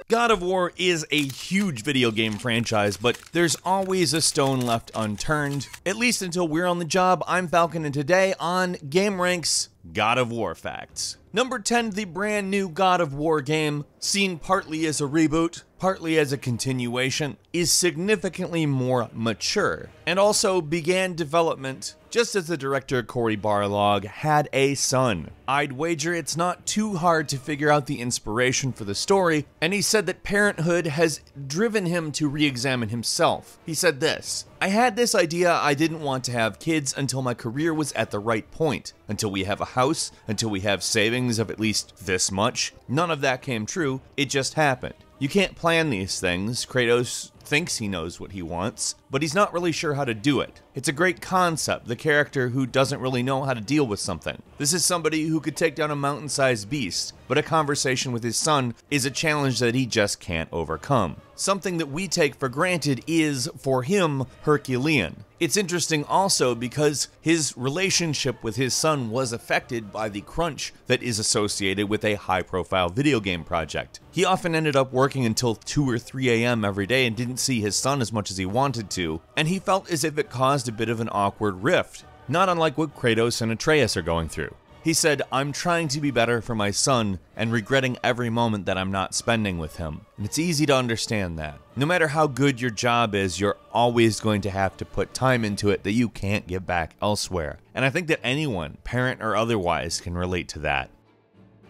God of War is a huge video game franchise, but there's always a stone left unturned, at least until we're on the job. I'm Falcon, and today on gameranx God of War facts. Number 10, the brand new God of War game, seen partly as a reboot, partly as a continuation, is significantly more mature, and also began development just as the director Cory Barlog had a son. I'd wager it's not too hard to figure out the inspiration for the story, and he said that parenthood has driven him to re-examine himself. He said this: "I had this idea I didn't want to have kids until my career was at the right point, until we have a house, until we have savings of at least this much. None of that came true, it just happened. You can't plan these things. Kratos thinks he knows what he wants, but he's not really sure how to do it. It's a great concept, the character who doesn't really know how to deal with something. This is somebody who could take down a mountain-sized beast, but a conversation with his son is a challenge that he just can't overcome. Something that we take for granted is, for him, Herculean. It's interesting also because his relationship with his son was affected by the crunch that is associated with a high-profile video game project. He often ended up working until 2 or 3 a.m. every day and didn't see his son as much as he wanted to, and he felt as if it caused a bit of an awkward rift, not unlike what Kratos and Atreus are going through. He said, "I'm trying to be better for my son and regretting every moment that I'm not spending with him." And it's easy to understand that. No matter how good your job is, you're always going to have to put time into it that you can't get back elsewhere. And I think that anyone, parent or otherwise, can relate to that.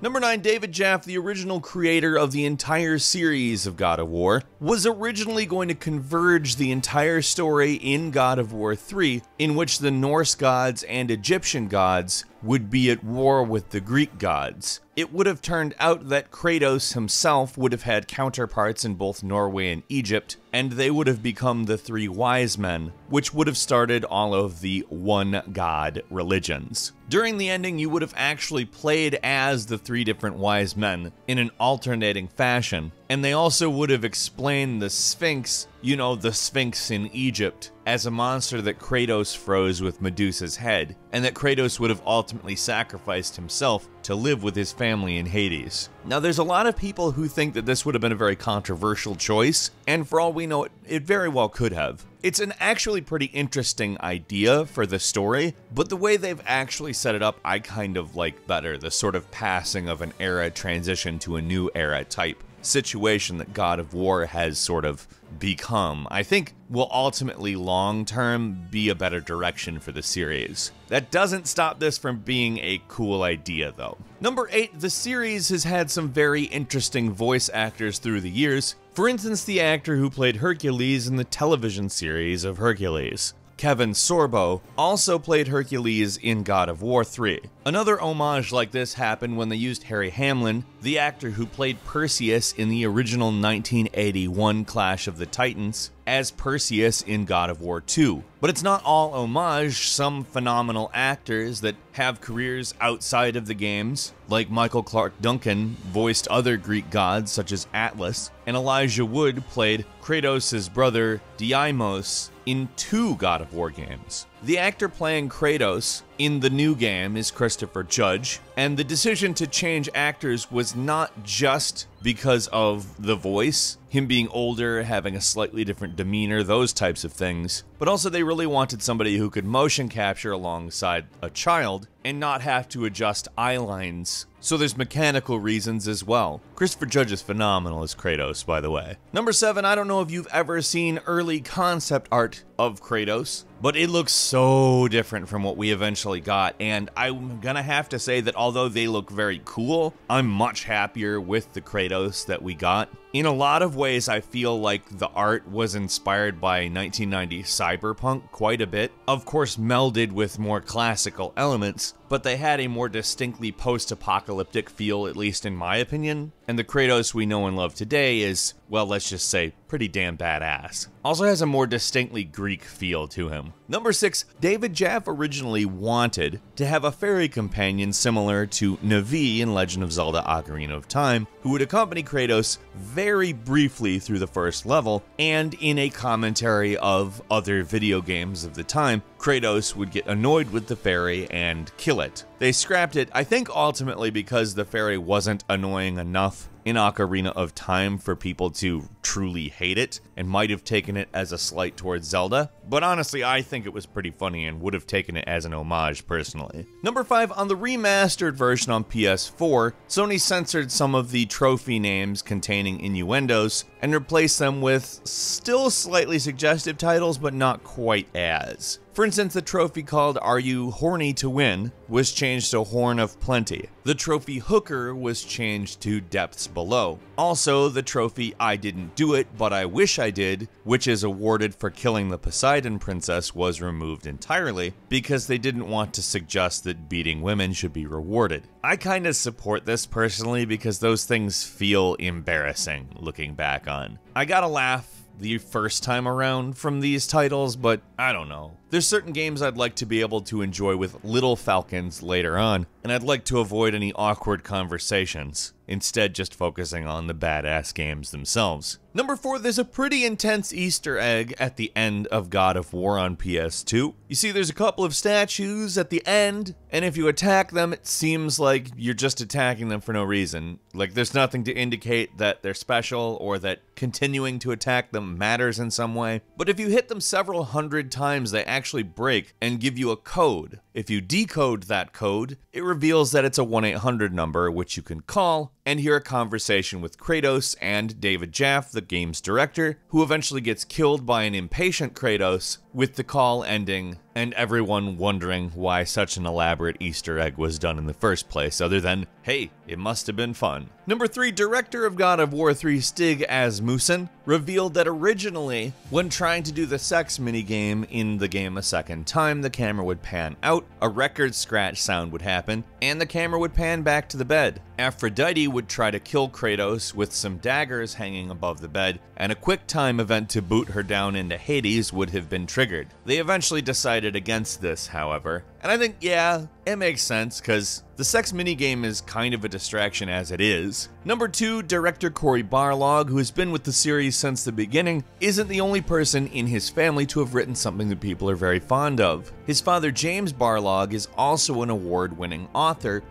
Number 9, David Jaffe, the original creator of the entire series of God of War, was originally going to converge the entire story in God of War 3, in which the Norse gods and Egyptian gods would be at war with the Greek gods. It would have turned out that Kratos himself would have had counterparts in both Norway and Egypt, and they would have become the 3 wise men, which would have started all of the one god religions. During the ending, you would have actually played as the 3 different wise men in an alternating fashion, and they also would have explained the Sphinx, you know, the Sphinx in Egypt, as a monster that Kratos froze with Medusa's head, and that Kratos would have ultimately sacrificed himself to live with his family in Hades. Now, there's a lot of people who think that this would have been a very controversial choice, and for all we know, it very well could have. It's an actually pretty interesting idea for the story, but the way they've actually set it up, I kind of like better, the sort of passing of an era transition to a new era type situation that God of War has sort of become, I think will ultimately long-term be a better direction for the series. That doesn't stop this from being a cool idea though. Number 8, the series has had some very interesting voice actors through the years. For instance, the actor who played Hercules in the television series of Hercules. Kevin Sorbo also played Hercules in God of War 3. Another homage like this happened when they used Harry Hamlin, the actor who played Perseus in the original 1981 Clash of the Titans, as Perseus in God of War 2. But it's not all homage. Some phenomenal actors that have careers outside of the games, like Michael Clarke Duncan, voiced other Greek gods such as Atlas, and Elijah Wood played Kratos' brother Deimos in 2 God of War games. The actor playing Kratos in the new game is Christopher Judge, and the decision to change actors was not just because of the voice, him being older, having a slightly different demeanor, those types of things, but also they really wanted somebody who could motion capture alongside a child and not have to adjust eye lines. So there's mechanical reasons as well. Christopher Judge is phenomenal as Kratos, by the way. Number 7, I don't know if you've ever seen early concept art of Kratos, but it looks so different from what we eventually got, and I'm gonna have to say that although they look very cool, I'm much happier with the Kratos that we got. In a lot of ways, I feel like the art was inspired by 1990 cyberpunk quite a bit. Of course, melded with more classical elements, but they had a more distinctly post-apocalyptic feel, at least in my opinion. And the Kratos we know and love today is, well, let's just say, pretty damn badass. Also has a more distinctly Greek feel to him. Number 6, David Jaffe originally wanted to have a fairy companion similar to Navi in Legend of Zelda Ocarina of Time, who would accompany Kratos very briefly through the first level, and in a commentary of other video games of the time, Kratos would get annoyed with the fairy and kill it. They scrapped it, I think ultimately because the fairy wasn't annoying enough in Ocarina of Time for people to truly hate it, and might have taken it as a slight towards Zelda, but honestly I think it was pretty funny and would have taken it as an homage personally. Number 5, on the remastered version on PS4, Sony censored some of the trophy names containing innuendos and replaced them with still slightly suggestive titles, but not quite as. For instance, the trophy called Are You Horny to Win was changed to Horn of Plenty. The trophy Hooker was changed to Depths Below. Also, the trophy I Didn't Do It, But I Wish I Did, which is awarded for killing the Poseidon Princess, was removed entirely because they didn't want to suggest that beating women should be rewarded. I kinda support this personally because those things feel embarrassing looking back on. I gotta laugh the first time around from these titles, but I don't know. There's certain games I'd like to be able to enjoy with little falcons later on, and I'd like to avoid any awkward conversations, instead just focusing on the badass games themselves. Number 4, there's a pretty intense Easter egg at the end of God of War on PS2. You see, there's a couple of statues at the end, and if you attack them, it seems like you're just attacking them for no reason. Like, there's nothing to indicate that they're special or that continuing to attack them matters in some way. But if you hit them several hundred times, they actually break and give you a code. If you decode that code, it reveals that it's a 1-800 number which you can call and hear a conversation with Kratos and David Jaffe, the game's director, who eventually gets killed by an impatient Kratos, with the call ending and everyone wondering why such an elaborate Easter egg was done in the first place, other than, hey, it must have been fun. Number 3, director of God of War 3 Stig Asmussen revealed that originally, when trying to do the sex minigame in the game a second time, the camera would pan out, a record scratch sound would happen, and the camera would pan back to the bed. Aphrodite would try to kill Kratos with some daggers hanging above the bed, and a quick time event to boot her down into Hades would have been triggered. They eventually decided against this, however, and I think, yeah, it makes sense, because the sex minigame is kind of a distraction as it is. Number 2, director Cory Barlog, who has been with the series since the beginning, isn't the only person in his family to have written something that people are very fond of. His father, James Barlog, is also an award-winning author,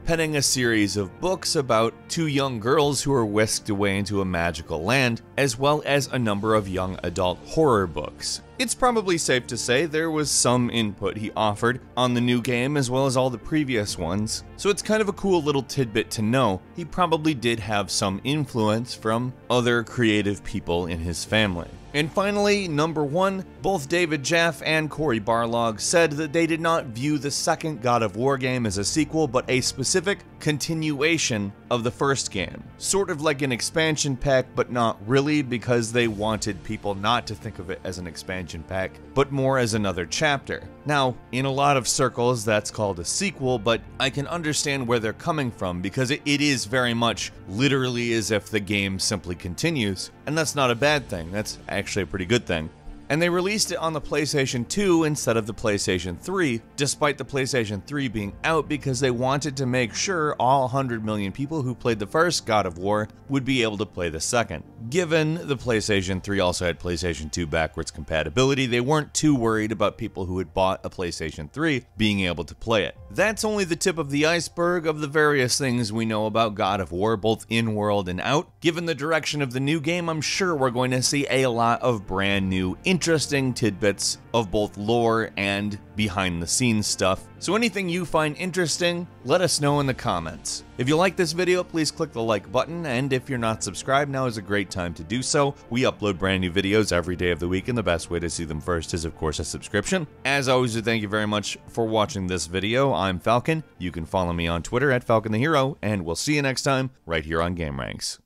penning a series of books about 2 young girls who are whisked away into a magical land, as well as a number of young adult horror books. It's probably safe to say there was some input he offered on the new game as well as all the previous ones, so it's kind of a cool little tidbit to know. He probably did have some influence from other creative people in his family. And finally, number 1, both David Jaffe and Cory Barlog said that they did not view the second God of War game as a sequel, but a specific continuation of the first game. Sort of like an expansion pack, but not really, because they wanted people not to think of it as an expansion pack, but more as another chapter. Now, in a lot of circles, that's called a sequel, but I can understand where they're coming from, because it is very much literally as if the game simply continues, and that's not a bad thing. That's actually a pretty good thing. And they released it on the PlayStation 2 instead of the PlayStation 3, despite the PlayStation 3 being out, because they wanted to make sure all 100 million people who played the first God of War would be able to play the second. Given the PlayStation 3 also had PlayStation 2 backwards compatibility, they weren't too worried about people who had bought a PlayStation 3 being able to play it. That's only the tip of the iceberg of the various things we know about God of War, both in-world and out. Given the direction of the new game, I'm sure we're going to see a lot of brand new, interesting tidbits of both lore and behind-the-scenes stuff. So anything you find interesting, let us know in the comments. If you like this video, please click the like button, and if you're not subscribed, now is a great time to do so. We upload brand new videos every day of the week, and the best way to see them first is, of course, a subscription. As always, thank you very much for watching this video. I'm Falcon. You can follow me on Twitter at FalconTheHero, and we'll see you next time right here on gameranx.